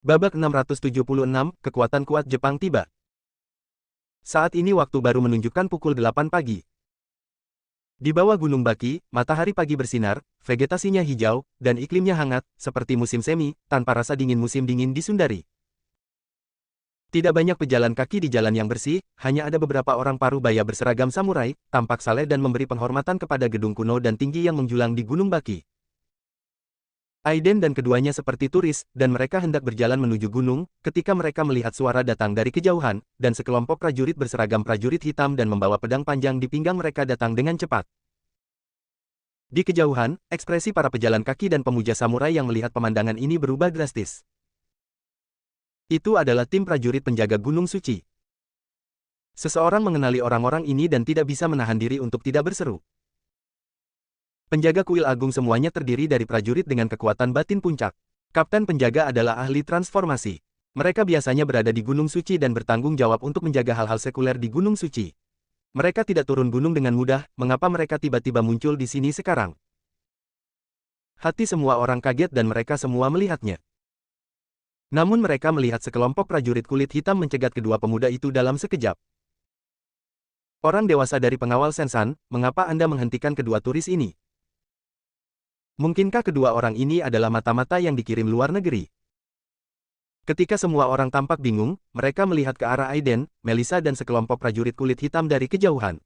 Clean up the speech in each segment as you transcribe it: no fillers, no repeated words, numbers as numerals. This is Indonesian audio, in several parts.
Babak 676, kekuatan kuat Jepang tiba. Saat ini waktu baru menunjukkan pukul 8 pagi. Di bawah Gunung Baki, matahari pagi bersinar, vegetasinya hijau, dan iklimnya hangat, seperti musim semi, tanpa rasa dingin musim dingin di Sundari. Tidak banyak pejalan kaki di jalan yang bersih, hanya ada beberapa orang parubaya berseragam samurai, tampak saleh dan memberi penghormatan kepada gedung kuno dan tinggi yang menjulang di Gunung Baki. Aiden dan keduanya seperti turis, dan mereka hendak berjalan menuju gunung, ketika mereka melihat suara datang dari kejauhan, dan sekelompok prajurit berseragam prajurit hitam dan membawa pedang panjang di pinggang mereka datang dengan cepat. Di kejauhan, ekspresi para pejalan kaki dan pemuja samurai yang melihat pemandangan ini berubah drastis. Itu adalah tim prajurit penjaga Gunung Suci. Seseorang mengenali orang-orang ini dan tidak bisa menahan diri untuk tidak berseru. Penjaga kuil agung semuanya terdiri dari prajurit dengan kekuatan batin puncak. Kapten penjaga adalah ahli transformasi. Mereka biasanya berada di Gunung Suci dan bertanggung jawab untuk menjaga hal-hal sekuler di Gunung Suci. Mereka tidak turun gunung dengan mudah, mengapa mereka tiba-tiba muncul di sini sekarang? Hati semua orang kaget dan mereka semua melihatnya. Namun mereka melihat sekelompok prajurit kulit hitam mencegat kedua pemuda itu dalam sekejap. Orang dewasa dari pengawal Sensan, mengapa Anda menghentikan kedua turis ini? Mungkinkah kedua orang ini adalah mata-mata yang dikirim luar negeri? Ketika semua orang tampak bingung, mereka melihat ke arah Aiden, Melissa dan sekelompok prajurit kulit hitam dari kejauhan.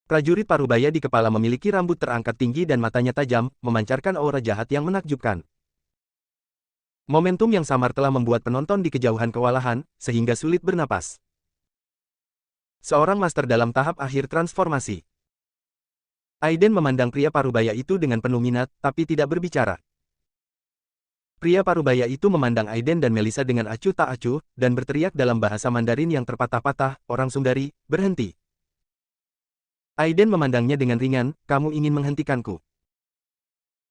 Prajurit parubaya di kepala memiliki rambut terangkat tinggi dan matanya tajam, memancarkan aura jahat yang menakjubkan. Momentum yang samar telah membuat penonton di kejauhan kewalahan, sehingga sulit bernapas. Seorang master dalam tahap akhir transformasi. Aiden memandang pria parubaya itu dengan penuh minat, tapi tidak berbicara. Pria parubaya itu memandang Aiden dan Melissa dengan acuh tak acuh, dan berteriak dalam bahasa Mandarin yang terpatah-patah, "Orang Sundari, berhenti." Aiden memandangnya dengan ringan, "Kamu ingin menghentikanku?"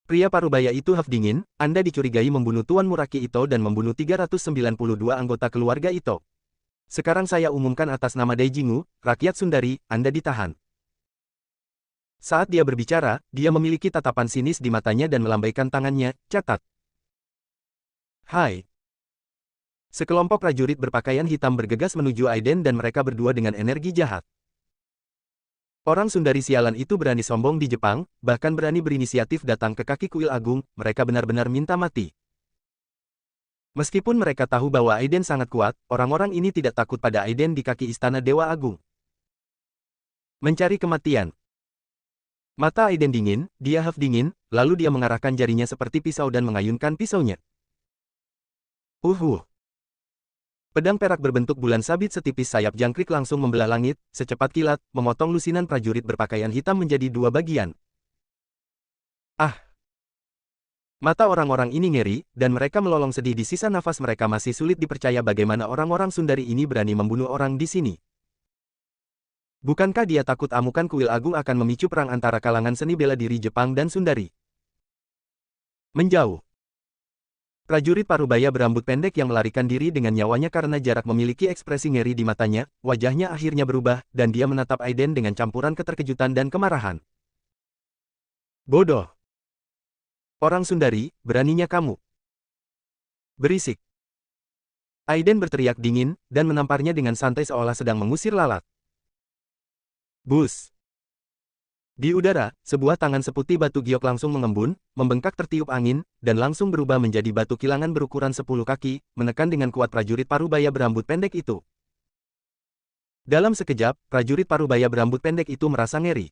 Pria parubaya itu haf dingin, "Anda dicurigai membunuh Tuan Muraki Ito dan membunuh 392 anggota keluarga Ito. Sekarang saya umumkan atas nama Daijingu, rakyat Sundari, Anda ditahan." Saat dia berbicara, dia memiliki tatapan sinis di matanya dan melambaikan tangannya, "Catat." "Hai." Sekelompok prajurit berpakaian hitam bergegas menuju Aiden dan mereka berdua dengan energi jahat. Orang Sundari sialan itu berani sombong di Jepang, bahkan berani berinisiatif datang ke kaki kuil agung, mereka benar-benar minta mati. Meskipun mereka tahu bahwa Aiden sangat kuat, orang-orang ini tidak takut pada Aiden di kaki istana Dewa Agung. Mencari kematian. Mata Aiden dingin, dia haf dingin, lalu dia mengarahkan jarinya seperti pisau dan mengayunkan pisaunya. Pedang perak berbentuk bulan sabit setipis sayap jangkrik langsung membelah langit, secepat kilat, memotong lusinan prajurit berpakaian hitam menjadi dua bagian. Ah! Mata orang-orang ini ngeri, dan mereka melolong sedih di sisa nafas mereka masih sulit dipercaya bagaimana orang-orang Sundari ini berani membunuh orang di sini. Bukankah dia takut amukan kuil agung akan memicu perang antara kalangan seni bela diri Jepang dan Sundari? Menjauh. Prajurit parubaya berambut pendek yang melarikan diri dengan nyawanya karena jarak memiliki ekspresi ngeri di matanya, wajahnya akhirnya berubah, dan dia menatap Aiden dengan campuran keterkejutan dan kemarahan. Bodoh. Orang Sundari, beraninya kamu. Berisik. Aiden berteriak dingin, dan menamparnya dengan santai seolah sedang mengusir lalat. Bus. Di udara, sebuah tangan seputih batu giok langsung mengembun, membengkak tertiup angin, dan langsung berubah menjadi batu kilangan berukuran 10 kaki, menekan dengan kuat prajurit parubaya berambut pendek itu. Dalam sekejap, prajurit parubaya berambut pendek itu merasa ngeri.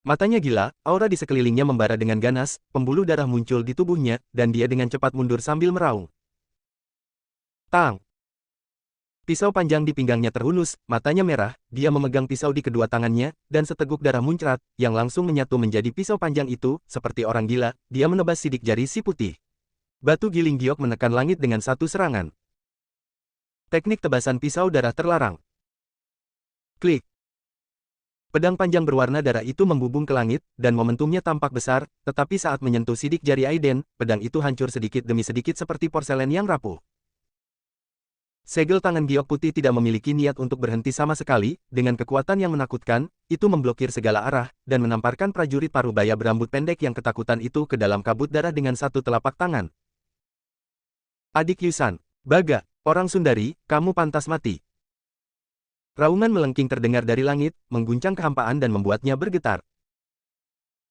Matanya gila, aura di sekelilingnya membara dengan ganas, pembuluh darah muncul di tubuhnya, dan dia dengan cepat mundur sambil meraung. Tang! Pisau panjang di pinggangnya terhunus, matanya merah, dia memegang pisau di kedua tangannya, dan seteguk darah muncrat, yang langsung menyatu menjadi pisau panjang itu, seperti orang gila, dia menebas sidik jari si putih. Batu giling giok menekan langit dengan satu serangan. Teknik tebasan pisau darah terlarang. Klik. Pedang panjang berwarna darah itu membubung ke langit, dan momentumnya tampak besar, tetapi saat menyentuh sidik jari Aiden, pedang itu hancur sedikit demi sedikit seperti porselen yang rapuh. Segel tangan giok putih tidak memiliki niat untuk berhenti sama sekali, dengan kekuatan yang menakutkan, itu memblokir segala arah, dan menamparkan prajurit parubaya berambut pendek yang ketakutan itu ke dalam kabut darah dengan satu telapak tangan. Adik Yusan, Baga, orang Sundari, kamu pantas mati. Raungan melengking terdengar dari langit, mengguncang kehampaan dan membuatnya bergetar.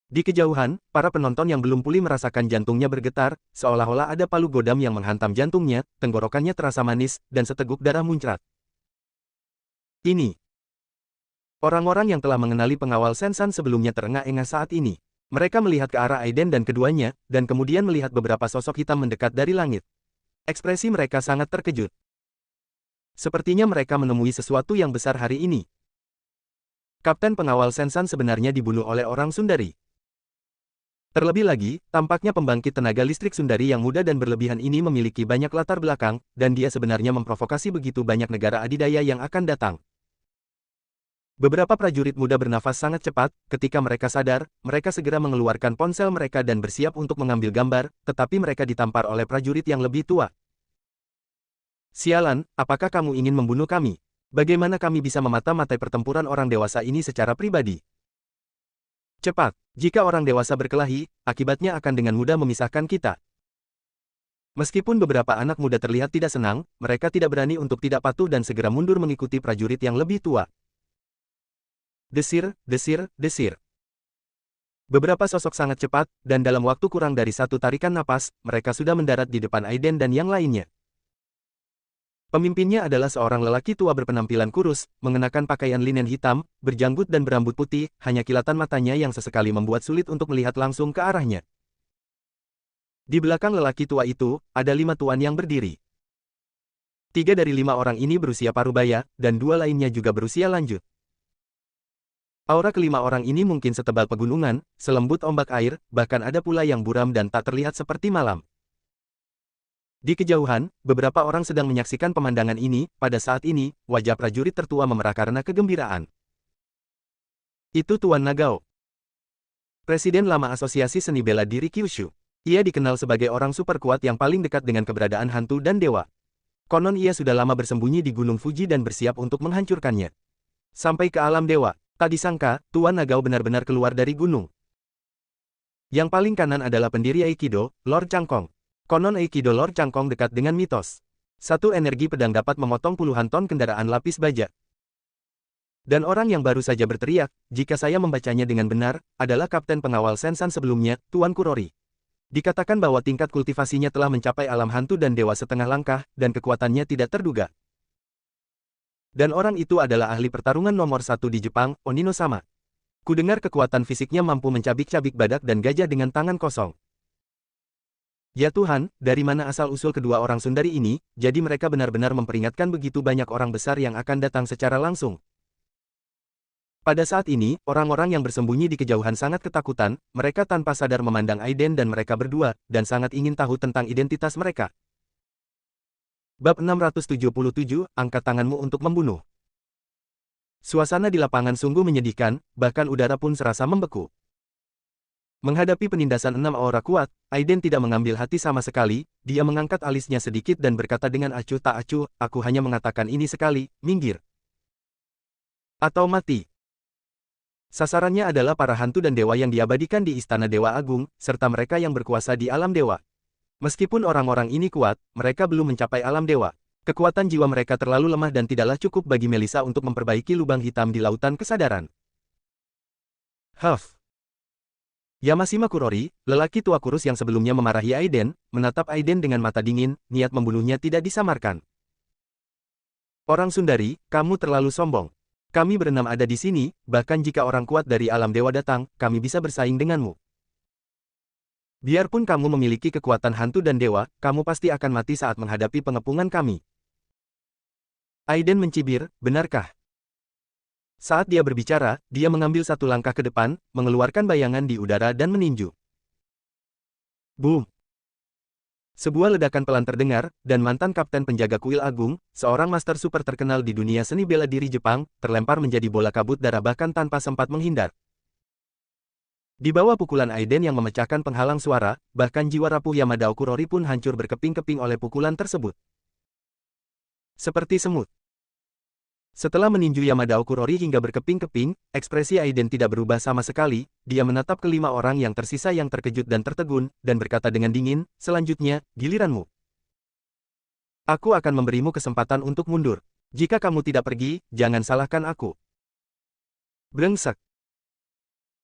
Di kejauhan, para penonton yang belum pulih merasakan jantungnya bergetar, seolah-olah ada palu godam yang menghantam jantungnya, tenggorokannya terasa manis, dan seteguk darah muncrat. Ini. Orang-orang yang telah mengenali pengawal Sensan sebelumnya terengah-engah saat ini. Mereka melihat ke arah Aiden dan keduanya, dan kemudian melihat beberapa sosok hitam mendekat dari langit. Ekspresi mereka sangat terkejut. Sepertinya mereka menemui sesuatu yang besar hari ini. Kapten pengawal Sensan sebenarnya dibunuh oleh orang Sundari. Terlebih lagi, tampaknya pembangkit tenaga listrik Sundari yang muda dan berlebihan ini memiliki banyak latar belakang, dan dia sebenarnya memprovokasi begitu banyak negara adidaya yang akan datang. Beberapa prajurit muda bernafas sangat cepat, ketika mereka sadar, mereka segera mengeluarkan ponsel mereka dan bersiap untuk mengambil gambar, tetapi mereka ditampar oleh prajurit yang lebih tua. Sialan, apakah kamu ingin membunuh kami? Bagaimana kami bisa memata-matai pertempuran orang dewasa ini secara pribadi? Cepat, jika orang dewasa berkelahi, akibatnya akan dengan mudah memisahkan kita. Meskipun beberapa anak muda terlihat tidak senang, mereka tidak berani untuk tidak patuh dan segera mundur mengikuti prajurit yang lebih tua. Desir, desir, desir. Beberapa sosok sangat cepat, dan dalam waktu kurang dari satu tarikan napas, mereka sudah mendarat di depan Aiden dan yang lainnya. Pemimpinnya adalah seorang lelaki tua berpenampilan kurus, mengenakan pakaian linen hitam, berjanggut dan berambut putih, hanya kilatan matanya yang sesekali membuat sulit untuk melihat langsung ke arahnya. Di belakang lelaki tua itu, ada 5 tuan yang berdiri. 3 dari 5 orang ini berusia parubaya, dan 2 lainnya juga berusia lanjut. Aura kelima orang ini mungkin setebal pegunungan, selembut ombak air, bahkan ada pula yang buram dan tak terlihat seperti malam. Di kejauhan, beberapa orang sedang menyaksikan pemandangan ini. Pada saat ini, wajah prajurit tertua memerah karena kegembiraan. Itu Tuan Nagao, Presiden Lama Asosiasi Seni Bela Diri Kyushu. Ia dikenal sebagai orang super kuat yang paling dekat dengan keberadaan hantu dan dewa. Konon ia sudah lama bersembunyi di Gunung Fuji dan bersiap untuk menghancurkannya. Sampai ke alam dewa, tak disangka, Tuan Nagao benar-benar keluar dari gunung. Yang paling kanan adalah pendiri Aikido, Lord Changkong. Konon Aikido Lord Changkong dekat dengan mitos. Satu energi pedang dapat memotong puluhan ton kendaraan lapis baja. Dan orang yang baru saja berteriak, jika saya membacanya dengan benar, adalah Kapten Pengawal Sensan sebelumnya, Tuan Kurori. Dikatakan bahwa tingkat kultivasinya telah mencapai alam hantu dan dewa setengah langkah, dan kekuatannya tidak terduga. Dan orang itu adalah ahli pertarungan nomor 1 di Jepang, Onino-sama. Kudengar kekuatan fisiknya mampu mencabik-cabik badak dan gajah dengan tangan kosong. Ya Tuhan, dari mana asal-usul kedua orang Sundari ini, jadi mereka benar-benar memperingatkan begitu banyak orang besar yang akan datang secara langsung. Pada saat ini, orang-orang yang bersembunyi di kejauhan sangat ketakutan, mereka tanpa sadar memandang Aiden dan mereka berdua, dan sangat ingin tahu tentang identitas mereka. Bab 677, angkat tanganmu untuk membunuh. Suasana di lapangan sungguh menyedihkan, bahkan udara pun serasa membeku. Menghadapi penindasan 6 aura kuat, Aiden tidak mengambil hati sama sekali, dia mengangkat alisnya sedikit dan berkata dengan acuh tak acuh, aku hanya mengatakan ini sekali, minggir. Atau mati. Sasarannya adalah para hantu dan dewa yang diabadikan di Istana Dewa Agung, serta mereka yang berkuasa di alam dewa. Meskipun orang-orang ini kuat, mereka belum mencapai alam dewa. Kekuatan jiwa mereka terlalu lemah dan tidaklah cukup bagi Melissa untuk memperbaiki lubang hitam di lautan kesadaran. Huff. Yamashima Kurori, lelaki tua kurus yang sebelumnya memarahi Aiden, menatap Aiden dengan mata dingin, niat membunuhnya tidak disamarkan. Orang Sundari, kamu terlalu sombong. Kami berenam ada di sini, bahkan jika orang kuat dari alam dewa datang, kami bisa bersaing denganmu. Biarpun kamu memiliki kekuatan hantu dan dewa, kamu pasti akan mati saat menghadapi pengepungan kami. Aiden mencibir, benarkah? Saat dia berbicara, dia mengambil satu langkah ke depan, mengeluarkan bayangan di udara dan meninju. Boom! Sebuah ledakan pelan terdengar, dan mantan kapten penjaga kuil agung, seorang master super terkenal di dunia seni bela diri Jepang, terlempar menjadi bola kabut darah bahkan tanpa sempat menghindar. Di bawah pukulan Aiden yang memecahkan penghalang suara, bahkan jiwa rapuh Yamadao Kurori pun hancur berkeping-keping oleh pukulan tersebut. Seperti semut. Setelah meninju Yamadao Kurori hingga berkeping-keping, ekspresi Aiden tidak berubah sama sekali, dia menatap kelima orang yang tersisa yang terkejut dan tertegun, dan berkata dengan dingin, selanjutnya, giliranmu. Aku akan memberimu kesempatan untuk mundur. Jika kamu tidak pergi, jangan salahkan aku. Brengsek.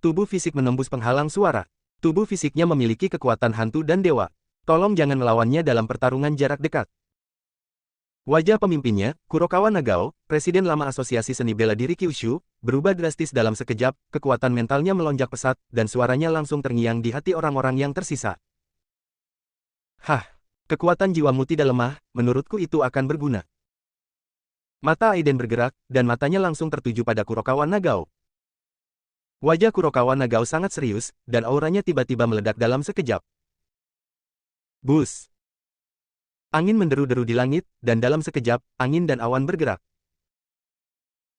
Tubuh fisik menembus penghalang suara. Tubuh fisiknya memiliki kekuatan hantu dan dewa. Tolong jangan melawannya dalam pertarungan jarak dekat. Wajah pemimpinnya, Kurokawa Nagao, presiden lama Asosiasi Seni Bela Diri Kyushu, berubah drastis dalam sekejap, kekuatan mentalnya melonjak pesat, dan suaranya langsung terngiang di hati orang-orang yang tersisa. Hah, kekuatan jiwamu tidak lemah, menurutku itu akan berguna. Mata Aiden bergerak, dan matanya langsung tertuju pada Kurokawa Nagao. Wajah Kurokawa Nagao sangat serius, dan auranya tiba-tiba meledak dalam sekejap. Bus! Angin menderu-deru di langit, dan dalam sekejap, angin dan awan bergerak.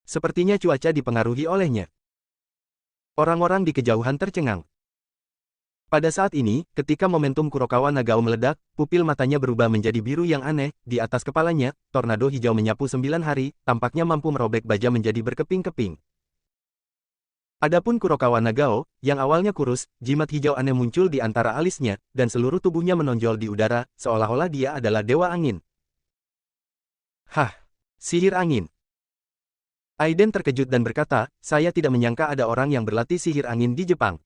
Sepertinya cuaca dipengaruhi olehnya. Orang-orang di kejauhan tercengang. Pada saat ini, ketika momentum Kurokawa Nagao meledak, pupil matanya berubah menjadi biru yang aneh, di atas kepalanya, tornado hijau menyapu 9 hari, tampaknya mampu merobek baja menjadi berkeping-keping. Adapun Kurokawa Nagao, yang awalnya kurus, jimat hijau aneh muncul di antara alisnya, dan seluruh tubuhnya menonjol di udara, seolah-olah dia adalah dewa angin. Hah, sihir angin. Aiden terkejut dan berkata, saya tidak menyangka ada orang yang berlatih sihir angin di Jepang.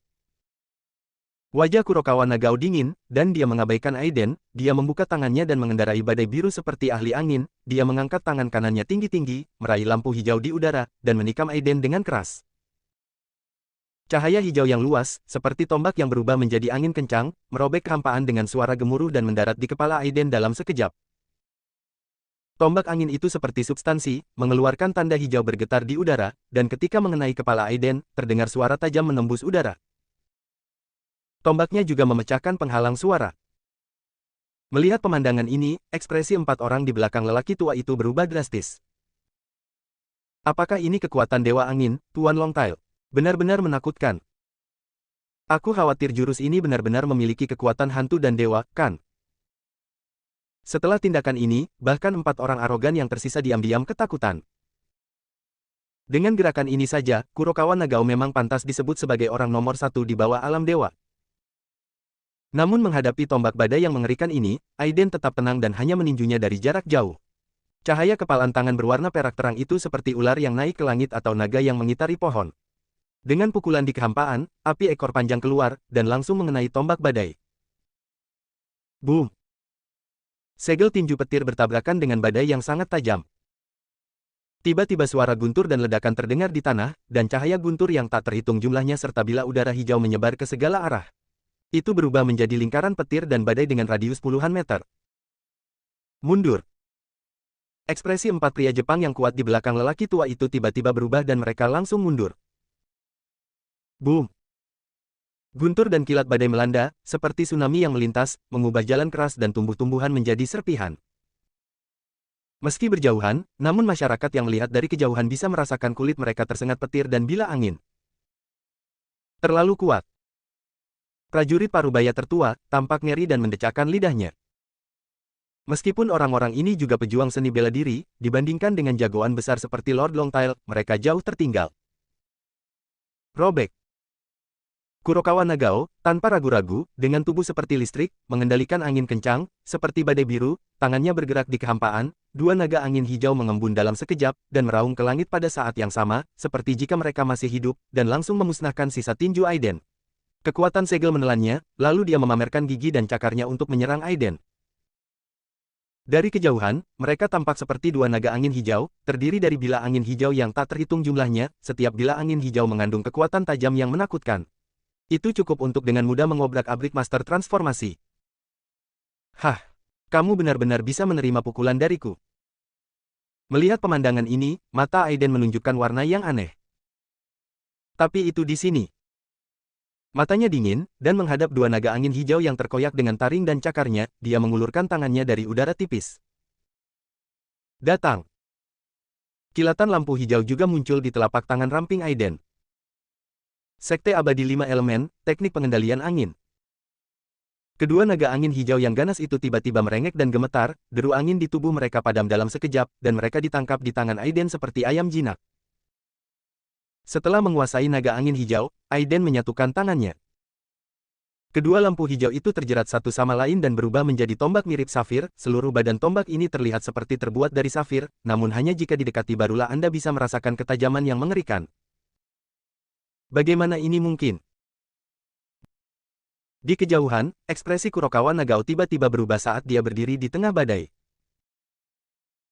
Wajah Kurokawa Nagao dingin, dan dia mengabaikan Aiden, dia membuka tangannya dan mengendarai badai biru seperti ahli angin, dia mengangkat tangan kanannya tinggi-tinggi, meraih lampu hijau di udara, dan menikam Aiden dengan keras. Cahaya hijau yang luas, seperti tombak yang berubah menjadi angin kencang, merobek kehampaan dengan suara gemuruh dan mendarat di kepala Aiden dalam sekejap. Tombak angin itu seperti substansi, mengeluarkan tanda hijau bergetar di udara, dan ketika mengenai kepala Aiden, terdengar suara tajam menembus udara. Tombaknya juga memecahkan penghalang suara. Melihat pemandangan ini, ekspresi 4 orang di belakang lelaki tua itu berubah drastis. Apakah ini kekuatan Dewa Angin, Tuan Longtail? Benar-benar menakutkan. Aku khawatir jurus ini benar-benar memiliki kekuatan hantu dan dewa, kan? Setelah tindakan ini, bahkan 4 orang arogan yang tersisa diam-diam ketakutan. Dengan gerakan ini saja, Kurokawa Nagao memang pantas disebut sebagai orang nomor 1 di bawah alam dewa. Namun menghadapi tombak badai yang mengerikan ini, Aiden tetap tenang dan hanya meninjunya dari jarak jauh. Cahaya kepalan tangan berwarna perak terang itu seperti ular yang naik ke langit atau naga yang mengitari pohon. Dengan pukulan di kehampaan, api ekor panjang keluar, dan langsung mengenai tombak badai. Boom! Segel tinju petir bertabrakan dengan badai yang sangat tajam. Tiba-tiba suara guntur dan ledakan terdengar di tanah, dan cahaya guntur yang tak terhitung jumlahnya serta bila udara hijau menyebar ke segala arah. Itu berubah menjadi lingkaran petir dan badai dengan radius puluhan meter. Mundur! Ekspresi 4 pria Jepang yang kuat di belakang lelaki tua itu tiba-tiba berubah dan mereka langsung mundur. Boom! Guntur dan kilat badai melanda, seperti tsunami yang melintas, mengubah jalan keras dan tumbuh-tumbuhan menjadi serpihan. Meski berjauhan, namun masyarakat yang melihat dari kejauhan bisa merasakan kulit mereka tersengat petir dan bila angin. Terlalu kuat. Prajurit parubaya tertua, tampak ngeri dan mendecakkan lidahnya. Meskipun orang-orang ini juga pejuang seni bela diri, dibandingkan dengan jagoan besar seperti Lord Longtail, mereka jauh tertinggal. Robek. Kurokawa Nagao, tanpa ragu-ragu, dengan tubuh seperti listrik, mengendalikan angin kencang, seperti badai biru, tangannya bergerak di kehampaan, 2 naga angin hijau mengembun dalam sekejap, dan meraung ke langit pada saat yang sama, seperti jika mereka masih hidup, dan langsung memusnahkan sisa tinju Aiden. Kekuatan segel menelannya, lalu dia memamerkan gigi dan cakarnya untuk menyerang Aiden. Dari kejauhan, mereka tampak seperti 2 naga angin hijau, terdiri dari bila angin hijau yang tak terhitung jumlahnya, setiap bila angin hijau mengandung kekuatan tajam yang menakutkan. Itu cukup untuk dengan mudah mengobrak-abrik master transformasi. Hah, kamu benar-benar bisa menerima pukulan dariku. Melihat pemandangan ini, mata Aiden menunjukkan warna yang aneh. Tapi itu di sini. Matanya dingin, dan menghadap 2 naga angin hijau yang terkoyak dengan taring dan cakarnya, dia mengulurkan tangannya dari udara tipis. Datang. Kilatan lampu hijau juga muncul di telapak tangan ramping Aiden. Sekte Abadi 5 Elemen, teknik pengendalian angin. Kedua naga angin hijau yang ganas itu tiba-tiba merengek dan gemetar, deru angin di tubuh mereka padam dalam sekejap, dan mereka ditangkap di tangan Aiden seperti ayam jinak. Setelah menguasai naga angin hijau, Aiden menyatukan tangannya. Kedua lampu hijau itu terjerat satu sama lain dan berubah menjadi tombak mirip safir. Seluruh badan tombak ini terlihat seperti terbuat dari safir, namun hanya jika didekati barulah Anda bisa merasakan ketajaman yang mengerikan. Bagaimana ini mungkin? Di kejauhan, ekspresi Kurokawa Nagao tiba-tiba berubah saat dia berdiri di tengah badai.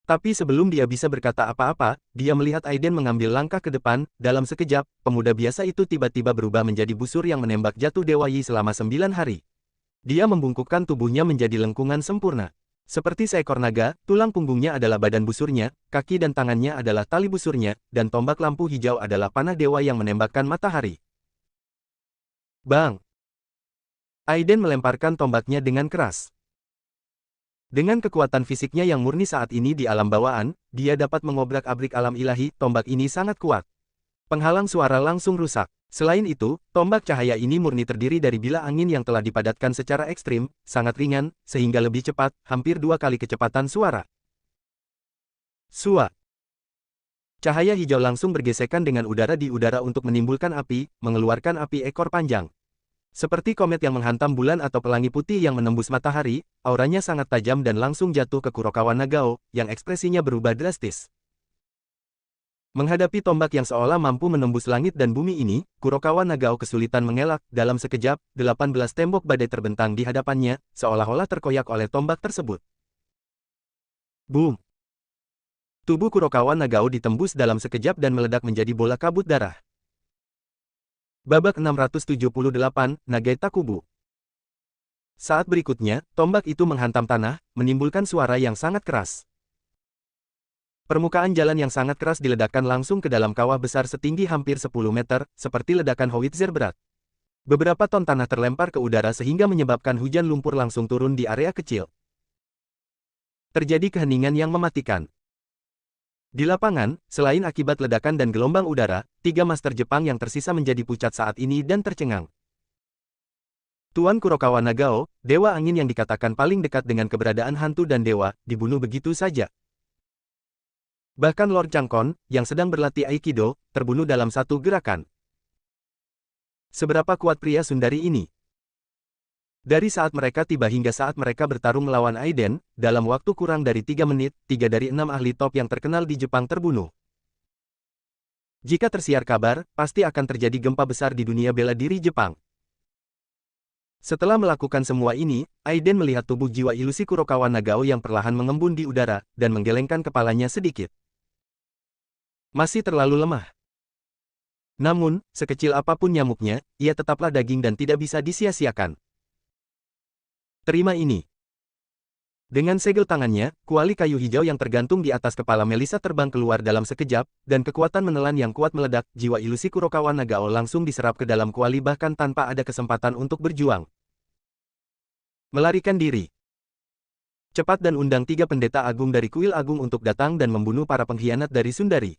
Tapi sebelum dia bisa berkata apa-apa, dia melihat Aiden mengambil langkah ke depan. Dalam sekejap, pemuda biasa itu tiba-tiba berubah menjadi busur yang menembak jatuh Dewa Yi selama 9 hari. Dia membungkukkan tubuhnya menjadi lengkungan sempurna. Seperti seekor naga, tulang punggungnya adalah badan busurnya, kaki dan tangannya adalah tali busurnya, dan tombak lampu hijau adalah panah dewa yang menembakkan matahari. Bang! Aiden melemparkan tombaknya dengan keras. Dengan kekuatan fisiknya yang murni saat ini di alam bawaan, dia dapat mengobrak-abrik alam ilahi. Tombak ini sangat kuat. Penghalang suara langsung rusak. Selain itu, tombak cahaya ini murni terdiri dari bilah angin yang telah dipadatkan secara ekstrim, sangat ringan, sehingga lebih cepat, hampir 2 kali kecepatan suara. Sua. Cahaya hijau langsung bergesekan dengan udara di udara untuk menimbulkan api, mengeluarkan api ekor panjang. Seperti komet yang menghantam bulan atau pelangi putih yang menembus matahari, auranya sangat tajam dan langsung jatuh ke Kurokawa Nagao, yang ekspresinya berubah drastis. Menghadapi tombak yang seolah mampu menembus langit dan bumi ini, Kurokawa Nagao kesulitan mengelak. Dalam sekejap, 18 tembok badai terbentang di hadapannya, seolah-olah terkoyak oleh tombak tersebut. Boom! Tubuh Kurokawa Nagao ditembus dalam sekejap dan meledak menjadi bola kabut darah. Babak 678, Nagai Takubu. Saat berikutnya, tombak itu menghantam tanah, menimbulkan suara yang sangat keras. Permukaan jalan yang sangat keras diledakkan langsung ke dalam kawah besar setinggi hampir 10 meter, seperti ledakan howitzer berat. Beberapa ton tanah terlempar ke udara sehingga menyebabkan hujan lumpur langsung turun di area kecil. Terjadi keheningan yang mematikan. Di lapangan, selain akibat ledakan dan gelombang udara, 3 master Jepang yang tersisa menjadi pucat saat ini dan tercengang. Tuan Kurokawa Nagao, dewa angin yang dikatakan paling dekat dengan keberadaan hantu dan dewa, dibunuh begitu saja. Bahkan Lord Changkon, yang sedang berlatih Aikido, terbunuh dalam satu gerakan. Seberapa kuat pria Sundari ini? Dari saat mereka tiba hingga saat mereka bertarung melawan Aiden, dalam waktu kurang dari 3 menit, 3 dari 6 ahli top yang terkenal di Jepang terbunuh. Jika tersiar kabar, pasti akan terjadi gempa besar di dunia bela diri Jepang. Setelah melakukan semua ini, Aiden melihat tubuh jiwa ilusi Kurokawa Nagao yang perlahan mengembun di udara, dan menggelengkan kepalanya sedikit. Masih terlalu lemah. Namun, sekecil apapun nyamuknya, ia tetaplah daging dan tidak bisa disia-siakan. Terima ini. Dengan segel tangannya, kuali kayu hijau yang tergantung di atas kepala Melissa terbang keluar dalam sekejap, dan kekuatan menelan yang kuat meledak. Jiwa ilusi Kurokawa Nagao langsung diserap ke dalam kuali bahkan tanpa ada kesempatan untuk berjuang. Melarikan diri. Cepat dan undang 3 pendeta agung dari kuil agung untuk datang dan membunuh para pengkhianat dari Sundari.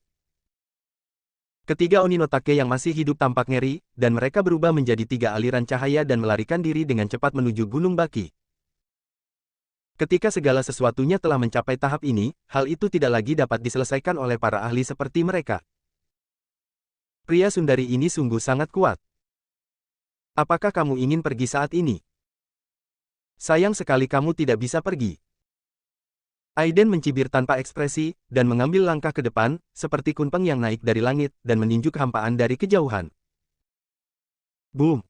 Ketiga Oninotake yang masih hidup tampak ngeri, dan mereka berubah menjadi 3 aliran cahaya dan melarikan diri dengan cepat menuju Gunung Baki. Ketika segala sesuatunya telah mencapai tahap ini, hal itu tidak lagi dapat diselesaikan oleh para ahli seperti mereka. Pria Sundari ini sungguh sangat kuat. Apakah kamu ingin pergi saat ini? Sayang sekali kamu tidak bisa pergi. Aiden mencibir tanpa ekspresi, dan mengambil langkah ke depan, seperti kunpeng yang naik dari langit, dan meninju kehampaan dari kejauhan. Boom!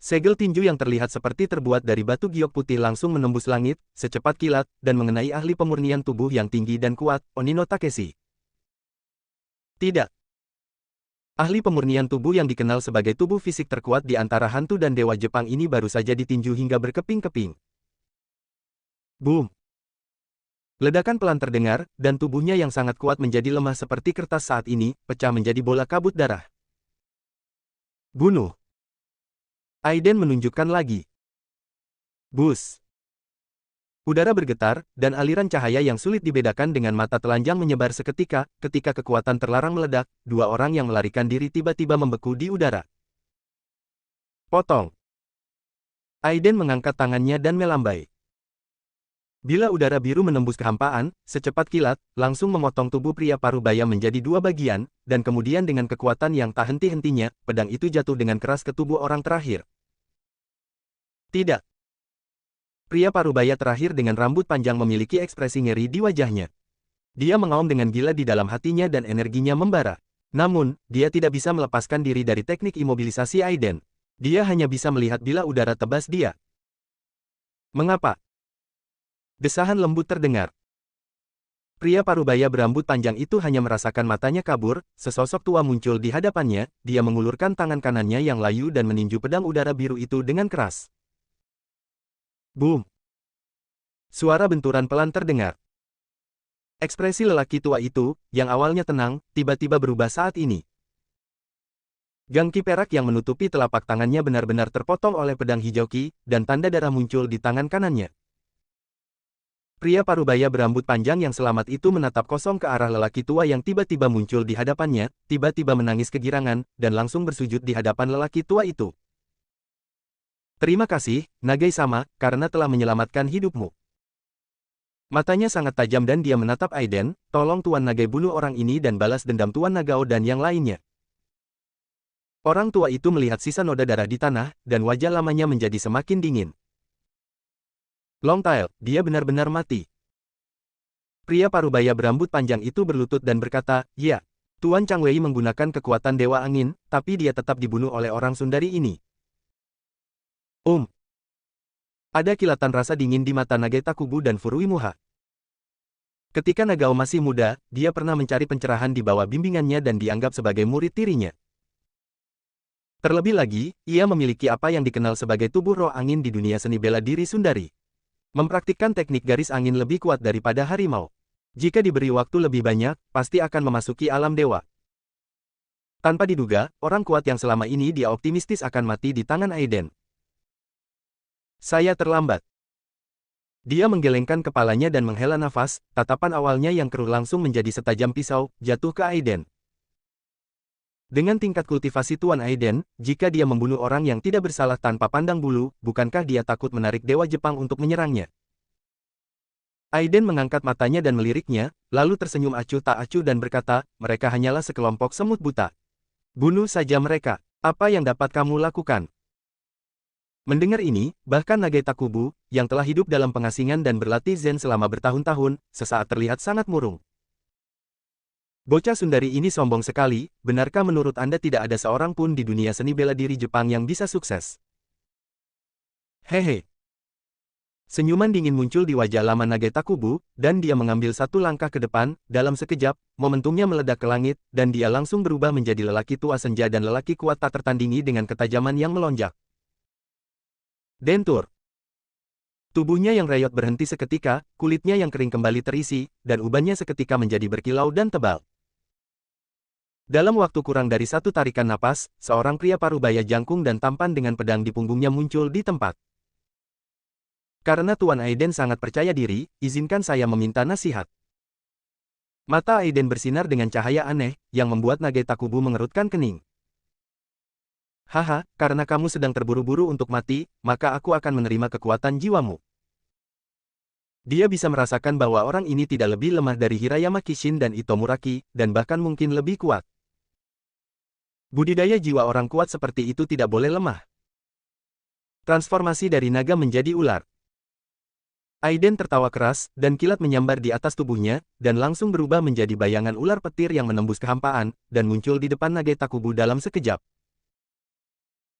Segel tinju yang terlihat seperti terbuat dari batu giok putih langsung menembus langit, secepat kilat, dan mengenai ahli pemurnian tubuh yang tinggi dan kuat, Onino Takeshi. Tidak. Ahli pemurnian tubuh yang dikenal sebagai tubuh fisik terkuat di antara hantu dan dewa Jepang ini baru saja ditinju hingga berkeping-keping. Boom! Ledakan pelan terdengar, dan tubuhnya yang sangat kuat menjadi lemah seperti kertas saat ini, pecah menjadi bola kabut darah. Bunuh! Aiden menunjukkan lagi. Bus. Udara bergetar, dan aliran cahaya yang sulit dibedakan dengan mata telanjang menyebar seketika. Ketika kekuatan terlarang meledak, 2 orang yang melarikan diri tiba-tiba membeku di udara. Potong. Aiden mengangkat tangannya dan melambai. Bila udara biru menembus kehampaan, secepat kilat, langsung memotong tubuh pria parubaya menjadi 2 bagian, dan kemudian dengan kekuatan yang tak henti-hentinya, pedang itu jatuh dengan keras ke tubuh orang terakhir. Tidak. Pria parubaya terakhir dengan rambut panjang memiliki ekspresi ngeri di wajahnya. Dia mengaum dengan gila di dalam hatinya dan energinya membara. Namun, dia tidak bisa melepaskan diri dari teknik imobilisasi Aiden. Dia hanya bisa melihat bila udara tebas dia. Mengapa? Desahan lembut terdengar. Pria parubaya berambut panjang itu hanya merasakan matanya kabur, sesosok tua muncul di hadapannya, dia mengulurkan tangan kanannya yang layu dan meninju pedang udara biru itu dengan keras. Boom! Suara benturan pelan terdengar. Ekspresi lelaki tua itu, yang awalnya tenang, tiba-tiba berubah saat ini. Gangki perak yang menutupi telapak tangannya benar-benar terpotong oleh pedang hijau Qi, dan tanda darah muncul di tangan kanannya. Pria parubaya berambut panjang yang selamat itu menatap kosong ke arah lelaki tua yang tiba-tiba muncul di hadapannya, tiba-tiba menangis kegirangan, dan langsung bersujud di hadapan lelaki tua itu. Terima kasih, Nagai-sama, karena telah menyelamatkan hidupmu. Matanya sangat tajam dan dia menatap Aiden, tolong Tuan Nagai bunuh orang ini dan balas dendam Tuan Nagao dan yang lainnya. Orang tua itu melihat sisa noda darah di tanah, dan wajah lamanya menjadi semakin dingin. Longtail, dia benar-benar mati. Pria parubaya berambut panjang itu berlutut dan berkata, ya, Tuan Chang Wei menggunakan kekuatan Dewa Angin, tapi dia tetap dibunuh oleh orang Sundari ini. Ada kilatan rasa dingin di mata Nagai Takubu dan Furuimuha. Ketika Nagao masih muda, dia pernah mencari pencerahan di bawah bimbingannya dan dianggap sebagai murid tirinya. Terlebih lagi, ia memiliki apa yang dikenal sebagai tubuh roh angin di dunia seni bela diri Sundari. Mempraktikkan teknik garis angin lebih kuat daripada harimau. Jika diberi waktu lebih banyak, pasti akan memasuki alam dewa. Tanpa diduga, orang kuat yang selama ini dia optimistis akan mati di tangan Aiden. Saya terlambat. Dia menggelengkan kepalanya dan menghela nafas, tatapan awalnya yang keruh langsung menjadi setajam pisau, jatuh ke Aiden. Dengan tingkat kultivasi Tuan Aiden, jika dia membunuh orang yang tidak bersalah tanpa pandang bulu, bukankah dia takut menarik Dewa Jepang untuk menyerangnya? Aiden mengangkat matanya dan meliriknya, lalu tersenyum acuh tak acuh dan berkata, mereka hanyalah sekelompok semut buta. Bunuh saja mereka. Apa yang dapat kamu lakukan? Mendengar ini, bahkan Nagai Takubu, yang telah hidup dalam pengasingan dan berlatih Zen selama bertahun-tahun, sesaat terlihat sangat murung. Bocah Sundari ini sombong sekali, benarkah menurut Anda tidak ada seorang pun di dunia seni bela diri Jepang yang bisa sukses? Hehe. Senyuman dingin muncul di wajah lama Nagai Takubu, dan dia mengambil satu langkah ke depan, dalam sekejap, momentumnya meledak ke langit, dan dia langsung berubah menjadi lelaki tua senja dan lelaki kuat tak tertandingi dengan ketajaman yang melonjak. Dentur. Tubuhnya yang reyot berhenti seketika, kulitnya yang kering kembali terisi, dan ubannya seketika menjadi berkilau dan tebal. Dalam waktu kurang dari satu tarikan napas, seorang pria parubaya jangkung dan tampan dengan pedang di punggungnya muncul di tempat. Karena Tuan Aiden sangat percaya diri, izinkan saya meminta nasihat. Mata Aiden bersinar dengan cahaya aneh, yang membuat Nagai Takubu mengerutkan kening. Haha, karena kamu sedang terburu-buru untuk mati, maka aku akan menerima kekuatan jiwamu. Dia bisa merasakan bahwa orang ini tidak lebih lemah dari Hirayama Kishin dan Ito Muraki, dan bahkan mungkin lebih kuat. Budidaya jiwa orang kuat seperti itu tidak boleh lemah. Transformasi dari naga menjadi ular. Aiden tertawa keras, dan kilat menyambar di atas tubuhnya, dan langsung berubah menjadi bayangan ular petir yang menembus kehampaan, dan muncul di depan Nagai Takubu dalam sekejap.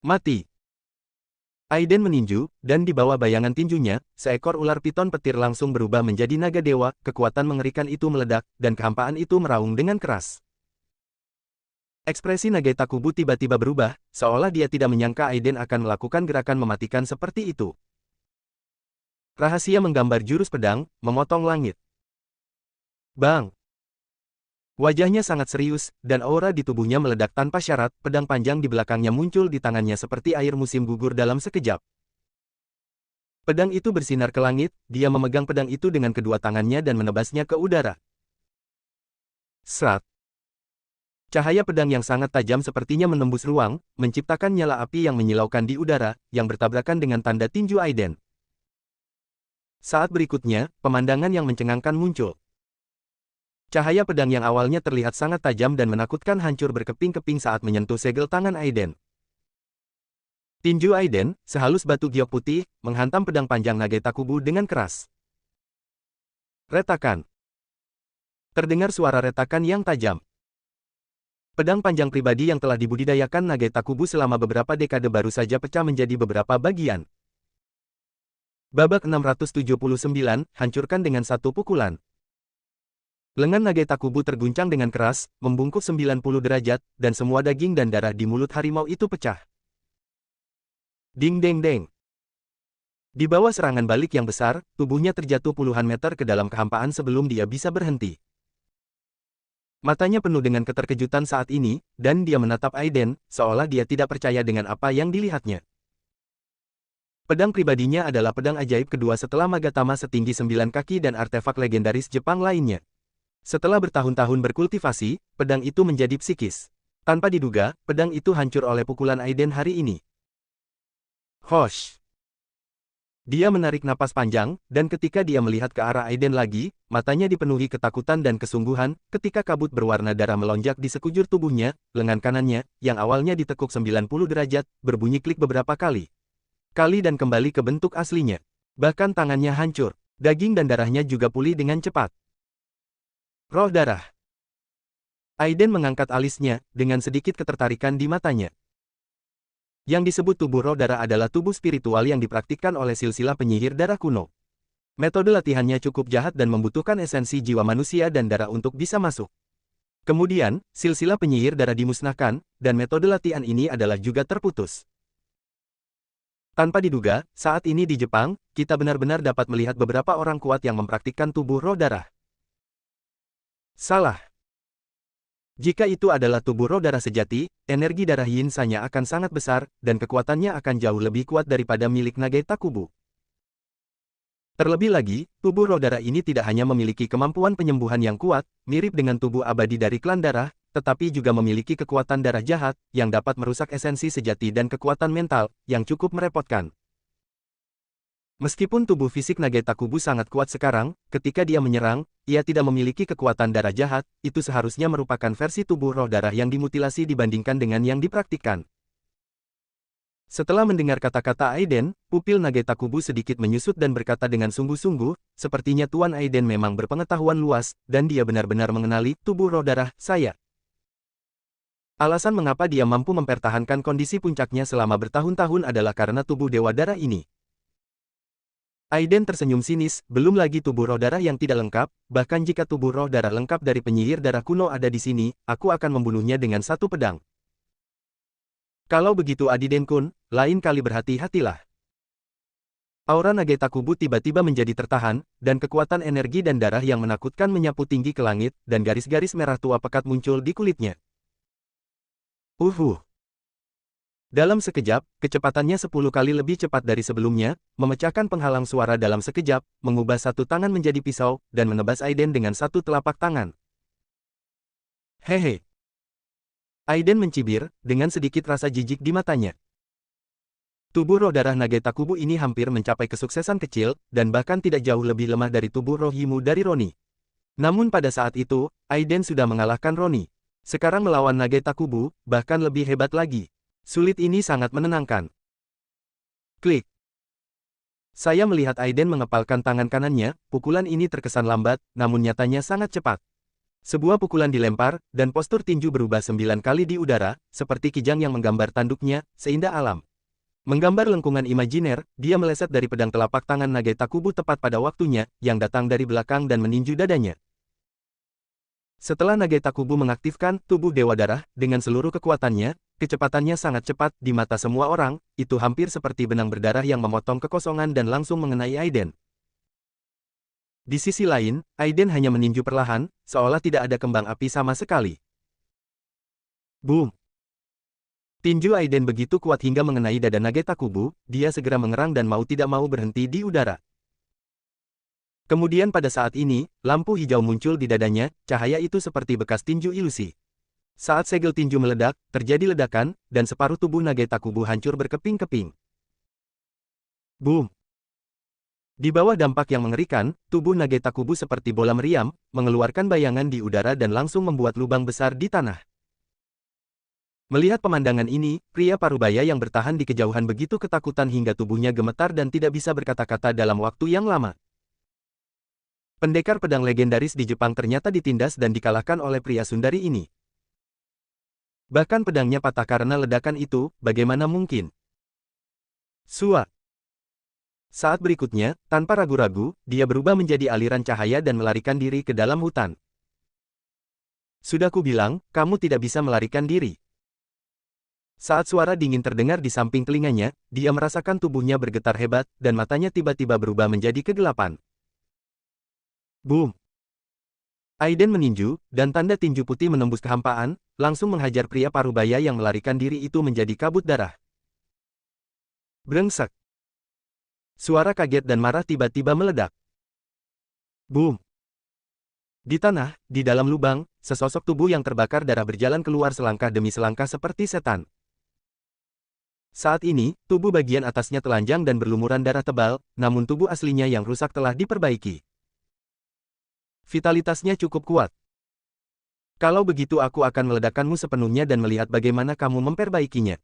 Mati. Aiden meninju, dan di bawah bayangan tinjunya, seekor ular piton petir langsung berubah menjadi naga dewa, kekuatan mengerikan itu meledak, dan kehampaan itu meraung dengan keras. Ekspresi Nagai Takubu tiba-tiba berubah, seolah dia tidak menyangka Aiden akan melakukan gerakan mematikan seperti itu. Rahasia menggambar jurus pedang, memotong langit. Bang! Wajahnya sangat serius, dan aura di tubuhnya meledak tanpa syarat, pedang panjang di belakangnya muncul di tangannya seperti air musim gugur dalam sekejap. Pedang itu bersinar ke langit, dia memegang pedang itu dengan kedua tangannya dan menebasnya ke udara. Srat. Cahaya pedang yang sangat tajam sepertinya menembus ruang, menciptakan nyala api yang menyilaukan di udara, yang bertabrakan dengan tanda tinju Aiden. Saat berikutnya, pemandangan yang mencengangkan muncul. Cahaya pedang yang awalnya terlihat sangat tajam dan menakutkan hancur berkeping-keping saat menyentuh segel tangan Aiden. Tinju Aiden, sehalus batu giok putih, menghantam pedang panjang Nageta Kubu dengan keras. Retakan. Terdengar suara retakan yang tajam. Pedang panjang pribadi yang telah dibudidayakan Nageta Kubu selama beberapa dekade baru saja pecah menjadi beberapa bagian. Babak 679, hancurkan dengan satu pukulan. Lengan Nageta Kubu terguncang dengan keras, membungkuk 90 derajat, dan semua daging dan darah di mulut harimau itu pecah. Ding deng deng. Di bawah serangan balik yang besar, tubuhnya terjatuh puluhan meter ke dalam kehampaan sebelum dia bisa berhenti. Matanya penuh dengan keterkejutan saat ini, dan dia menatap Aiden, seolah dia tidak percaya dengan apa yang dilihatnya. Pedang pribadinya adalah pedang ajaib kedua setelah Magatama setinggi 9 kaki dan artefak legendaris Jepang lainnya. Setelah bertahun-tahun berkultivasi, pedang itu menjadi psikis. Tanpa diduga, pedang itu hancur oleh pukulan Aiden hari ini. Hosh! Dia menarik napas panjang, dan ketika dia melihat ke arah Aiden lagi, matanya dipenuhi ketakutan dan kesungguhan, ketika kabut berwarna darah melonjak di sekujur tubuhnya, lengan kanannya, yang awalnya ditekuk 90 derajat, berbunyi klik beberapa kali. Dan kembali ke bentuk aslinya. Bahkan tangannya hancur. Daging dan darahnya juga pulih dengan cepat. Roh darah. Aiden mengangkat alisnya, dengan sedikit ketertarikan di matanya. Yang disebut tubuh roh darah adalah tubuh spiritual yang dipraktikkan oleh silsilah penyihir darah kuno. Metode latihannya cukup jahat dan membutuhkan esensi jiwa manusia dan darah untuk bisa masuk. Kemudian, silsilah penyihir darah dimusnahkan, dan metode latihan ini adalah juga terputus. Tanpa diduga, saat ini di Jepang, kita benar-benar dapat melihat beberapa orang kuat yang mempraktikkan tubuh roh darah. Salah. Jika itu adalah tubuh roh darah sejati, energi darah Yin-Sanya akan sangat besar, dan kekuatannya akan jauh lebih kuat daripada milik Nageta Kubu. Terlebih lagi, tubuh roh darah ini tidak hanya memiliki kemampuan penyembuhan yang kuat, mirip dengan tubuh abadi dari klan darah, tetapi juga memiliki kekuatan darah jahat, yang dapat merusak esensi sejati dan kekuatan mental, yang cukup merepotkan. Meskipun tubuh fisik Nageta Kubu sangat kuat sekarang, ketika dia menyerang, ia tidak memiliki kekuatan darah jahat, itu seharusnya merupakan versi tubuh roh darah yang dimutilasi dibandingkan dengan yang dipraktikkan. Setelah mendengar kata-kata Aiden, pupil Nageta Kubu sedikit menyusut dan berkata dengan sungguh-sungguh, sepertinya Tuan Aiden memang berpengetahuan luas, dan dia benar-benar mengenali tubuh roh darah saya. Alasan mengapa dia mampu mempertahankan kondisi puncaknya selama bertahun-tahun adalah karena tubuh dewa darah ini. Aiden tersenyum sinis, belum lagi tubuh roh darah yang tidak lengkap, bahkan jika tubuh roh darah lengkap dari penyihir darah kuno ada di sini, aku akan membunuhnya dengan satu pedang. Kalau begitu Adiden-kun, lain kali berhati-hatilah. Aura Nageta Kubu tiba-tiba menjadi tertahan, dan kekuatan energi dan darah yang menakutkan menyapu tinggi ke langit, dan garis-garis merah tua pekat muncul di kulitnya. Dalam sekejap, kecepatannya 10 kali lebih cepat dari sebelumnya, memecahkan penghalang suara dalam sekejap, mengubah satu tangan menjadi pisau, dan menebas Aiden dengan satu telapak tangan. Hehe. Aiden mencibir, dengan sedikit rasa jijik di matanya. Tubuh roh darah Nageta Kubu ini hampir mencapai kesuksesan kecil, dan bahkan tidak jauh lebih lemah dari tubuh roh Yimu dari Roni. Namun pada saat itu, Aiden sudah mengalahkan Roni. Sekarang melawan Nageta Kubu, bahkan lebih hebat lagi. Sulit ini sangat menenangkan. Klik. Saya melihat Aiden mengepalkan tangan kanannya, pukulan ini terkesan lambat, namun nyatanya sangat cepat. Sebuah pukulan dilempar, dan postur tinju berubah 9 kali di udara, seperti kijang yang menggambar tanduknya, seindah alam. Menggambar lengkungan imajiner, dia meleset dari pedang telapak tangan Nageta Kubu tepat pada waktunya, yang datang dari belakang dan meninju dadanya. Setelah Nageta Kubu mengaktifkan tubuh Dewa Darah, dengan seluruh kekuatannya, kecepatannya sangat cepat di mata semua orang, itu hampir seperti benang berdarah yang memotong kekosongan dan langsung mengenai Aiden. Di sisi lain, Aiden hanya meninju perlahan, seolah tidak ada kembang api sama sekali. Boom! Tinju Aiden begitu kuat hingga mengenai dada Nageta Kubu, dia segera mengerang dan mau tidak mau berhenti di udara. Kemudian pada saat ini, lampu hijau muncul di dadanya, cahaya itu seperti bekas tinju ilusi. Saat segel tinju meledak, terjadi ledakan, dan separuh tubuh Nageta Kubu hancur berkeping-keping. Boom! Di bawah dampak yang mengerikan, tubuh Nageta Kubu seperti bola meriam, mengeluarkan bayangan di udara dan langsung membuat lubang besar di tanah. Melihat pemandangan ini, pria parubaya yang bertahan di kejauhan begitu ketakutan hingga tubuhnya gemetar dan tidak bisa berkata-kata dalam waktu yang lama. Pendekar pedang legendaris di Jepang ternyata ditindas dan dikalahkan oleh pria sundari ini. Bahkan pedangnya patah karena ledakan itu, bagaimana mungkin? Sua. Saat berikutnya, tanpa ragu-ragu, dia berubah menjadi aliran cahaya dan melarikan diri ke dalam hutan. Sudah kubilang, kamu tidak bisa melarikan diri. Saat suara dingin terdengar di samping telinganya, dia merasakan tubuhnya bergetar hebat, dan matanya tiba-tiba berubah menjadi kegelapan. Boom! Aiden meninju, dan tanda tinju putih menembus kehampaan, langsung menghajar pria parubaya yang melarikan diri itu menjadi kabut darah. Brengsek! Suara kaget dan marah tiba-tiba meledak. Boom! Di tanah, di dalam lubang, sesosok tubuh yang terbakar darah berjalan keluar selangkah demi selangkah seperti setan. Saat ini, tubuh bagian atasnya telanjang dan berlumuran darah tebal, namun tubuh aslinya yang rusak telah diperbaiki. Vitalitasnya cukup kuat. Kalau begitu aku akan meledakkanmu sepenuhnya dan melihat bagaimana kamu memperbaikinya.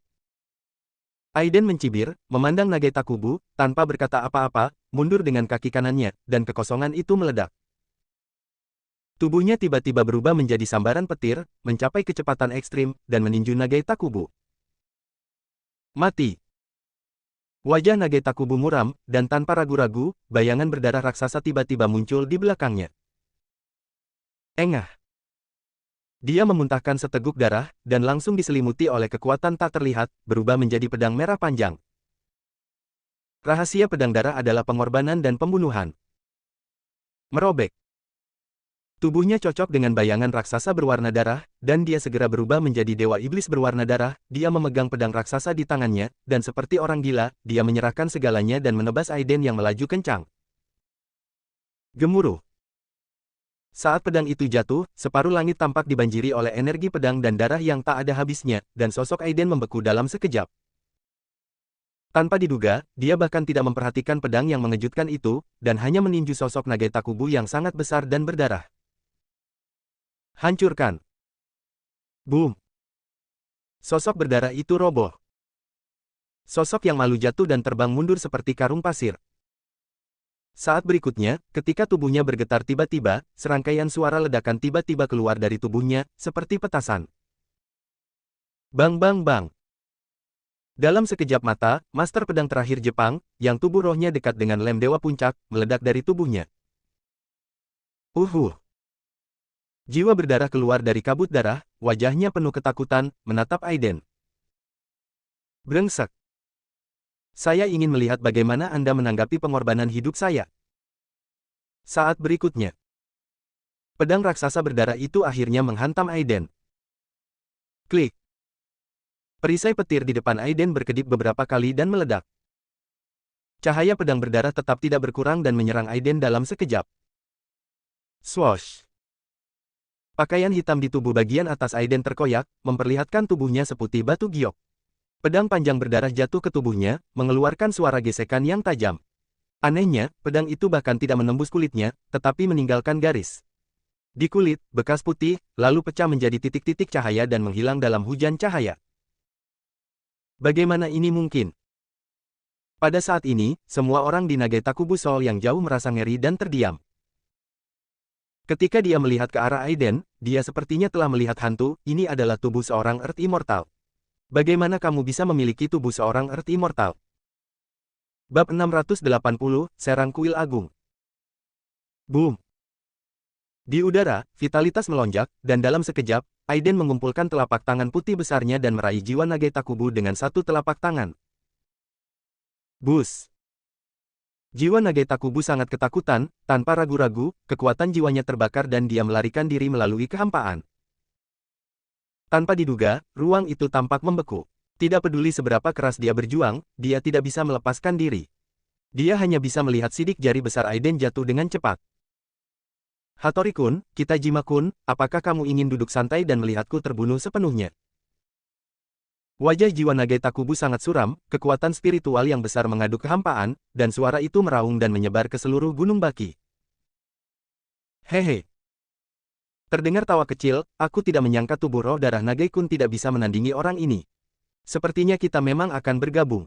Aiden mencibir, memandang Nageta Kubu, tanpa berkata apa-apa, mundur dengan kaki kanannya, dan kekosongan itu meledak. Tubuhnya tiba-tiba berubah menjadi sambaran petir, mencapai kecepatan ekstrim, dan meninju Nageta Kubu. Mati. Wajah Nageta Kubu muram, dan tanpa ragu-ragu, bayangan berdarah raksasa tiba-tiba muncul di belakangnya. Engah. Dia memuntahkan seteguk darah, dan langsung diselimuti oleh kekuatan tak terlihat, berubah menjadi pedang merah panjang. Rahasia pedang darah adalah pengorbanan dan pembunuhan. Merobek. Tubuhnya cocok dengan bayangan raksasa berwarna darah, dan dia segera berubah menjadi dewa iblis berwarna darah. Dia memegang pedang raksasa di tangannya, dan seperti orang gila, dia menyerahkan segalanya dan menebas Aiden yang melaju kencang. Gemuruh. Saat pedang itu jatuh, separuh langit tampak dibanjiri oleh energi pedang dan darah yang tak ada habisnya, dan sosok Aiden membeku dalam sekejap. Tanpa diduga, dia bahkan tidak memperhatikan pedang yang mengejutkan itu, dan hanya meninju sosok Nageta Kubu yang sangat besar dan berdarah. Hancurkan. Boom. Sosok berdarah itu roboh. Sosok yang malu jatuh dan terbang mundur seperti karung pasir. Saat berikutnya, ketika tubuhnya bergetar tiba-tiba, serangkaian suara ledakan tiba-tiba keluar dari tubuhnya, seperti petasan. Bang bang bang. Dalam sekejap mata, master pedang terakhir Jepang, yang tubuh rohnya dekat dengan lem dewa puncak, meledak dari tubuhnya. Jiwa berdarah keluar dari kabut darah, wajahnya penuh ketakutan, menatap Aiden. Brengsek. Saya ingin melihat bagaimana Anda menanggapi pengorbanan hidup saya. Saat berikutnya. Pedang raksasa berdarah itu akhirnya menghantam Aiden. Klik. Perisai petir di depan Aiden berkedip beberapa kali dan meledak. Cahaya pedang berdarah tetap tidak berkurang dan menyerang Aiden dalam sekejap. Swoosh. Pakaian hitam di tubuh bagian atas Aiden terkoyak, memperlihatkan tubuhnya seputih batu giok. Pedang panjang berdarah jatuh ke tubuhnya, mengeluarkan suara gesekan yang tajam. Anehnya, pedang itu bahkan tidak menembus kulitnya, tetapi meninggalkan garis. Di kulit, bekas putih, lalu pecah menjadi titik-titik cahaya dan menghilang dalam hujan cahaya. Bagaimana ini mungkin? Pada saat ini, semua orang di Nageta Kubu Soul yang jauh merasa ngeri dan terdiam. Ketika dia melihat ke arah Aiden, dia sepertinya telah melihat hantu. Ini adalah tubuh seorang Earth Immortal. Bagaimana kamu bisa memiliki tubuh seorang Earth Immortal? Bab 680, Serang Kuil Agung. Boom. Di udara, vitalitas melonjak, dan dalam sekejap, Aiden mengumpulkan telapak tangan putih besarnya dan meraih jiwa Nageta Kubu dengan satu telapak tangan. Bus. Jiwa Nageta Kubu sangat ketakutan, tanpa ragu-ragu, kekuatan jiwanya terbakar dan dia melarikan diri melalui kehampaan. Tanpa diduga, ruang itu tampak membeku. Tidak peduli seberapa keras dia berjuang, dia tidak bisa melepaskan diri. Dia hanya bisa melihat sidik jari besar Aiden jatuh dengan cepat. Hattori-kun, Kitajima-kun, apakah kamu ingin duduk santai dan melihatku terbunuh sepenuhnya? Wajah jiwa Nageta Kubu sangat suram, kekuatan spiritual yang besar mengaduk kehampaan, dan suara itu meraung dan menyebar ke seluruh gunung baki. Hehe. Terdengar tawa kecil, aku tidak menyangka tubuh roh darah Nagaikun tidak bisa menandingi orang ini. Sepertinya kita memang akan bergabung.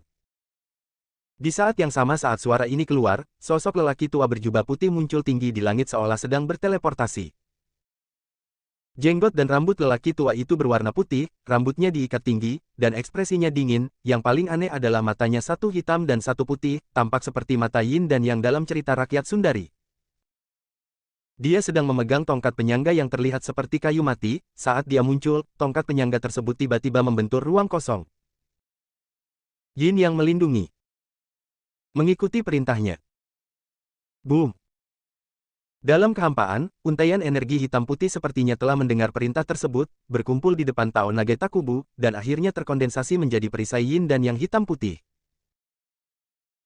Di saat yang sama saat suara ini keluar, sosok lelaki tua berjubah putih muncul tinggi di langit seolah sedang berteleportasi. Jenggot dan rambut lelaki tua itu berwarna putih, rambutnya diikat tinggi, dan ekspresinya dingin. Yang paling aneh adalah matanya satu hitam dan satu putih, tampak seperti mata Yin dan Yang dalam cerita rakyat Sundari. Dia sedang memegang tongkat penyangga yang terlihat seperti kayu mati. Saat dia muncul, tongkat penyangga tersebut tiba-tiba membentur ruang kosong. Yin Yang melindungi. Mengikuti perintahnya. Boom! Dalam kehampaan, untaian energi hitam putih sepertinya telah mendengar perintah tersebut, berkumpul di depan Tao Nagetakubu, dan akhirnya terkondensasi menjadi perisai Yin dan Yang hitam putih.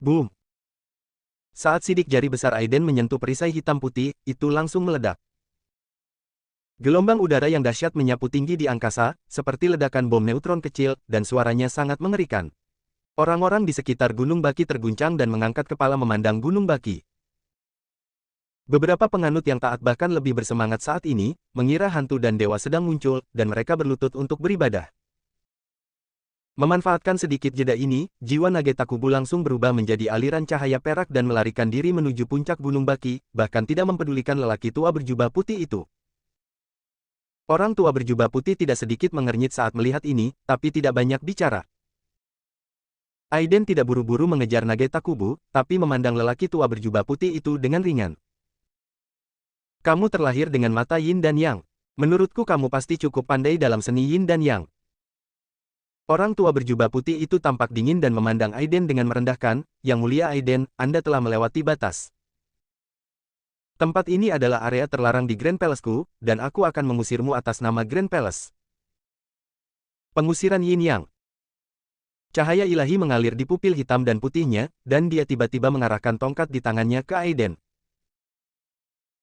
Boom! Saat sidik jari besar Aiden menyentuh perisai hitam putih, itu langsung meledak. Gelombang udara yang dahsyat menyapu tinggi di angkasa, seperti ledakan bom neutron kecil, dan suaranya sangat mengerikan. Orang-orang di sekitar Gunung Baki terguncang dan mengangkat kepala memandang Gunung Baki. Beberapa penganut yang taat bahkan lebih bersemangat saat ini, mengira hantu dan dewa sedang muncul, dan mereka berlutut untuk beribadah. Memanfaatkan sedikit jeda ini, jiwa Nagetakubu langsung berubah menjadi aliran cahaya perak dan melarikan diri menuju puncak Gunung Baki, bahkan tidak mempedulikan lelaki tua berjubah putih itu. Orang tua berjubah putih tidak sedikit mengernyit saat melihat ini, tapi tidak banyak bicara. Aiden tidak buru-buru mengejar Nagetakubu, tapi memandang lelaki tua berjubah putih itu dengan ringan. Kamu terlahir dengan mata Yin dan Yang. Menurutku kamu pasti cukup pandai dalam seni Yin dan Yang. Orang tua berjubah putih itu tampak dingin dan memandang Aiden dengan merendahkan. Yang mulia Aiden, Anda telah melewati batas. Tempat ini adalah area terlarang di Grand Palace-ku, dan aku akan mengusirmu atas nama Grand Palace. Pengusiran Yin Yang. Cahaya ilahi mengalir di pupil hitam dan putihnya, dan dia tiba-tiba mengarahkan tongkat di tangannya ke Aiden.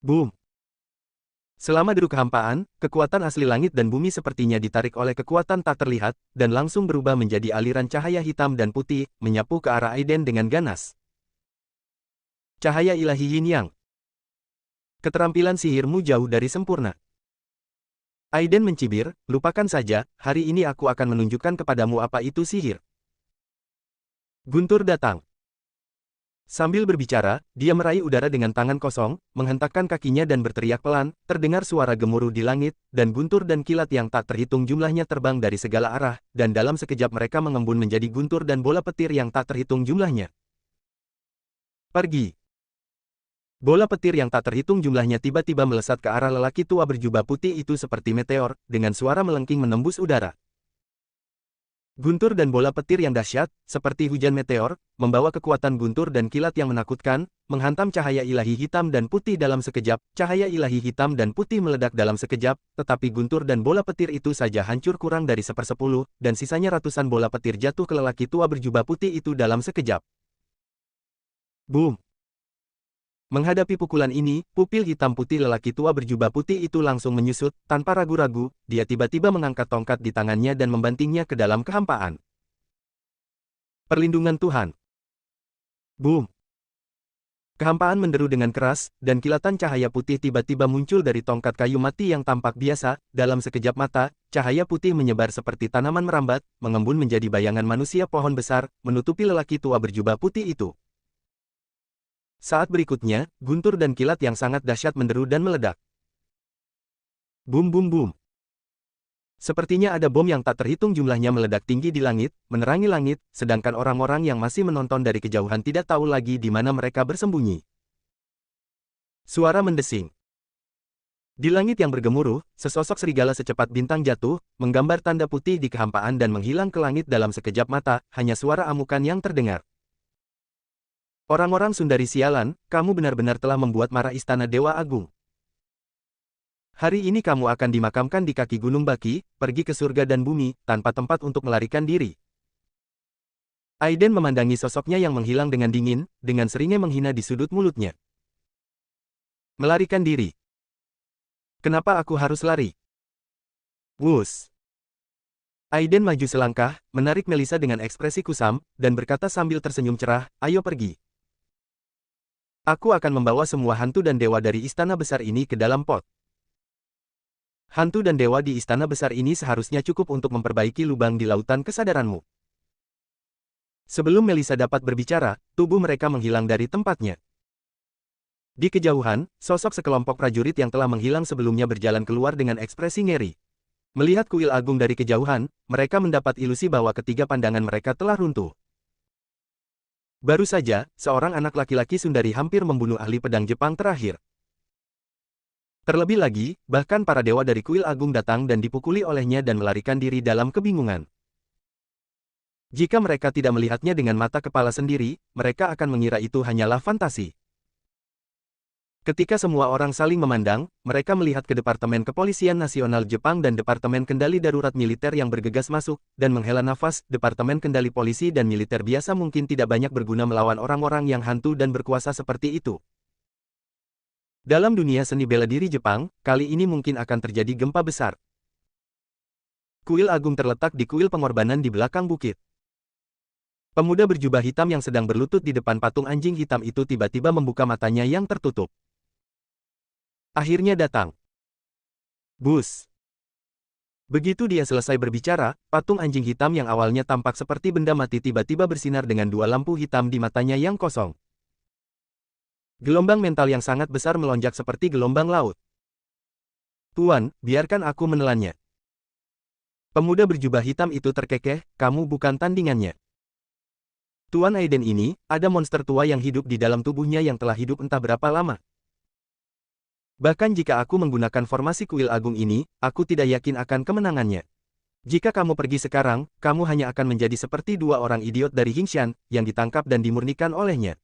Boom! Selama duduk kehampaan, kekuatan asli langit dan bumi sepertinya ditarik oleh kekuatan tak terlihat, dan langsung berubah menjadi aliran cahaya hitam dan putih, menyapu ke arah Aiden dengan ganas. Cahaya ilahi Yin Yang. Keterampilan sihirmu jauh dari sempurna. Aiden mencibir, lupakan saja, hari ini aku akan menunjukkan kepadamu apa itu sihir. Guntur datang. Sambil berbicara, dia meraih udara dengan tangan kosong, menghentakkan kakinya dan berteriak pelan, terdengar suara gemuruh di langit, dan guntur dan kilat yang tak terhitung jumlahnya terbang dari segala arah, dan dalam sekejap mereka mengembun menjadi guntur dan bola petir yang tak terhitung jumlahnya. Pergi! Bola petir yang tak terhitung jumlahnya tiba-tiba melesat ke arah lelaki tua berjubah putih itu seperti meteor, dengan suara melengking menembus udara. Guntur dan bola petir yang dahsyat, seperti hujan meteor, membawa kekuatan guntur dan kilat yang menakutkan, menghantam cahaya ilahi hitam dan putih dalam sekejap. Cahaya ilahi hitam dan putih meledak dalam sekejap, tetapi guntur dan bola petir itu saja hancur kurang dari 1/10, dan sisanya ratusan bola petir jatuh ke lelaki tua berjubah putih itu dalam sekejap. Boom! Menghadapi pukulan ini, pupil hitam putih lelaki tua berjubah putih itu langsung menyusut, tanpa ragu-ragu, dia tiba-tiba mengangkat tongkat di tangannya dan membantingnya ke dalam kehampaan. Perlindungan Tuhan. Boom! Kehampaan menderu dengan keras, dan kilatan cahaya putih tiba-tiba muncul dari tongkat kayu mati yang tampak biasa. Dalam sekejap mata, cahaya putih menyebar seperti tanaman merambat, mengembun menjadi bayangan manusia pohon besar, menutupi lelaki tua berjubah putih itu. Saat berikutnya, guntur dan kilat yang sangat dahsyat menderu dan meledak. Boom boom boom. Sepertinya ada bom yang tak terhitung jumlahnya meledak tinggi di langit, menerangi langit, sedangkan orang-orang yang masih menonton dari kejauhan tidak tahu lagi di mana mereka bersembunyi. Suara mendesing. Di langit yang bergemuruh, sesosok serigala secepat bintang jatuh, menggambar tanda putih di kehampaan dan menghilang ke langit dalam sekejap mata, hanya suara amukan yang terdengar. Orang-orang Sundari sialan, kamu benar-benar telah membuat marah Istana Dewa Agung. Hari ini kamu akan dimakamkan di kaki Gunung Baki, pergi ke surga dan bumi, tanpa tempat untuk melarikan diri. Aiden memandangi sosoknya yang menghilang dengan dingin, dengan seringnya menghina di sudut mulutnya. Melarikan diri. Kenapa aku harus lari? Wus. Aiden maju selangkah, menarik Melissa dengan ekspresi kusam, dan berkata sambil tersenyum cerah, ayo pergi. Aku akan membawa semua hantu dan dewa dari istana besar ini ke dalam pot. Hantu dan dewa di istana besar ini seharusnya cukup untuk memperbaiki lubang di lautan kesadaranmu. Sebelum Melissa dapat berbicara, tubuh mereka menghilang dari tempatnya. Di kejauhan, sosok sekelompok prajurit yang telah menghilang sebelumnya berjalan keluar dengan ekspresi ngeri. Melihat kuil agung dari kejauhan, mereka mendapat ilusi bahwa ketiga pandangan mereka telah runtuh. Baru saja, seorang anak laki-laki Sundari hampir membunuh ahli pedang Jepang terakhir. Terlebih lagi, bahkan para dewa dari kuil agung datang dan dipukuli olehnya dan melarikan diri dalam kebingungan. Jika mereka tidak melihatnya dengan mata kepala sendiri, mereka akan mengira itu hanyalah fantasi. Ketika semua orang saling memandang, mereka melihat ke Departemen Kepolisian Nasional Jepang dan Departemen Kendali Darurat Militer yang bergegas masuk, dan menghela nafas. Departemen Kendali Polisi dan Militer biasa mungkin tidak banyak berguna melawan orang-orang yang hantu dan berkuasa seperti itu. Dalam dunia seni bela diri Jepang, kali ini mungkin akan terjadi gempa besar. Kuil agung terletak di kuil pengorbanan di belakang bukit. Pemuda berjubah hitam yang sedang berlutut di depan patung anjing hitam itu tiba-tiba membuka matanya yang tertutup. Akhirnya datang. Bus. Begitu dia selesai berbicara, patung anjing hitam yang awalnya tampak seperti benda mati tiba-tiba bersinar dengan dua lampu hitam di matanya yang kosong. Gelombang mental yang sangat besar melonjak seperti gelombang laut. Tuan, biarkan aku menelannya. Pemuda berjubah hitam itu terkekeh, kamu bukan tandingannya. Tuan Aiden ini, ada monster tua yang hidup di dalam tubuhnya yang telah hidup entah berapa lama. Bahkan jika aku menggunakan formasi kuil agung ini, aku tidak yakin akan kemenangannya. Jika kamu pergi sekarang, kamu hanya akan menjadi seperti dua orang idiot dari Hingshan, yang ditangkap dan dimurnikan olehnya.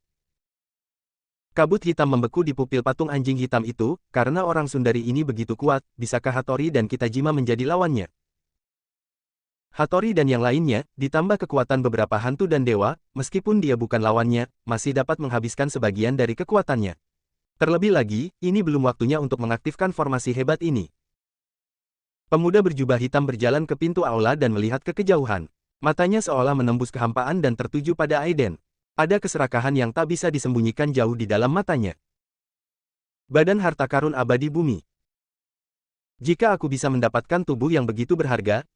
Kabut hitam membeku di pupil patung anjing hitam itu, karena orang Sundari ini begitu kuat, bisakah Hattori dan Kitajima menjadi lawannya? Hattori dan yang lainnya, ditambah kekuatan beberapa hantu dan dewa, meskipun dia bukan lawannya, masih dapat menghabiskan sebagian dari kekuatannya. Terlebih lagi, ini belum waktunya untuk mengaktifkan formasi hebat ini. Pemuda berjubah hitam berjalan ke pintu aula dan melihat ke kejauhan. Matanya seolah menembus kehampaan dan tertuju pada Aiden. Ada keserakahan yang tak bisa disembunyikan jauh di dalam matanya. Badan harta karun abadi bumi. Jika aku bisa mendapatkan tubuh yang begitu berharga,